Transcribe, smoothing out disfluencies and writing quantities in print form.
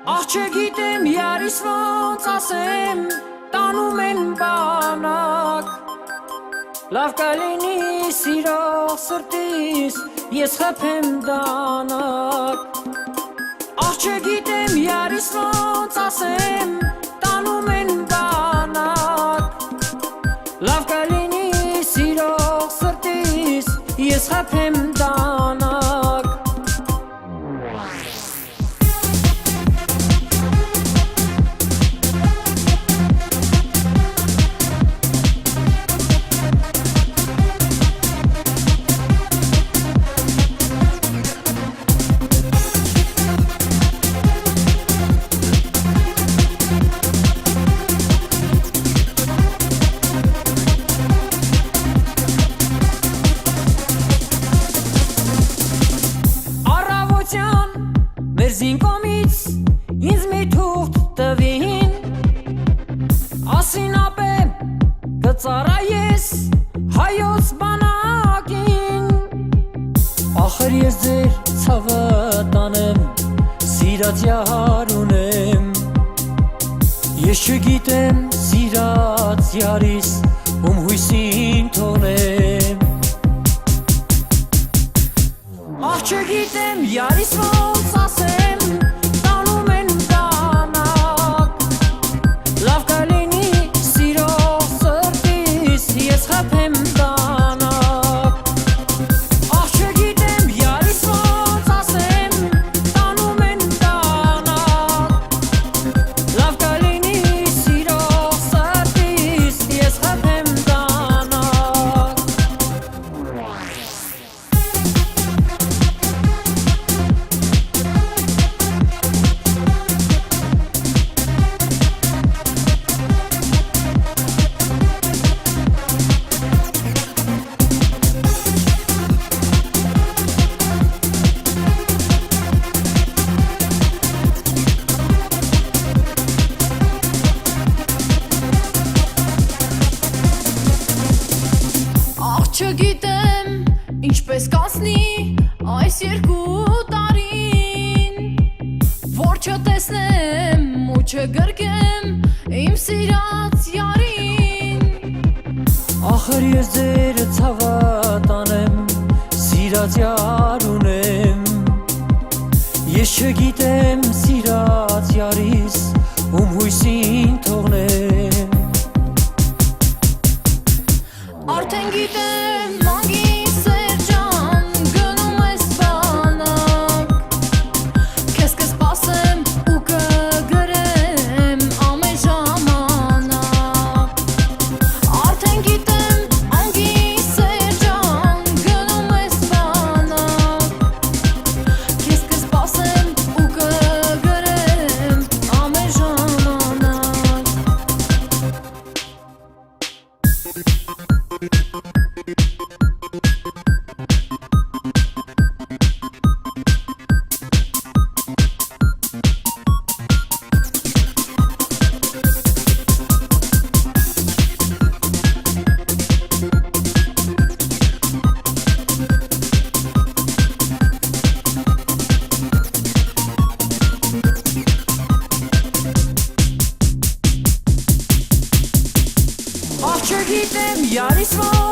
Չգիտեմ յարիս ոնց ասեմ, տանում են բանակ, լավ կլինի սիրող սրտիս, ես խփեմ դանակ, չգիտեմ յարիս ոնց ասեմ, տանում են բանակ, լավ կլինի սիրող սրտիս, ես խփեմ դանակ. Մերզին կոմից ինձ մի թուղթ տվին, ասին ապե կծառայես հայոց բանակին, ախր ես ձեր ցավը տանեմ, սիրած յար ունեմ, ես չգիտեմ սիրած յարիս ում հույսին թողնեմ, չգիտեմ յարիս ոնց ասեմ, տանում են բանակ, լավ կլինի սիրող սրտիս, ես խփեմ դանակ, չգիտեմ յարիս ոնց ասեմ, տանում են բանակ, լավ կլինի սիրող սրտիս, ես խփեմ դանակ. Չգիտեմ ինչպես կանցնի այս երկու տարին, որ չտեսնեմ ու չգրկեմ իմ սիրած յարին, ախր ես ձեր ցավը տանեմ, սիրած յար ունեմ, ես չգիտեմ սիրած յարիս ում հույսին թողնեմ, արդեն գիտեմ մանգի սերջան, գնում ես բանակ, քեզ կսպասեմ ու կգրեմ ամեն ժամանակ, արդեն գիտեմ մանգի սերջան, գնում ես բանակ, քեզ կսպասեմ ու կգրեմ ամեն ժամանակ. Չգիտեմ յարիս ոնց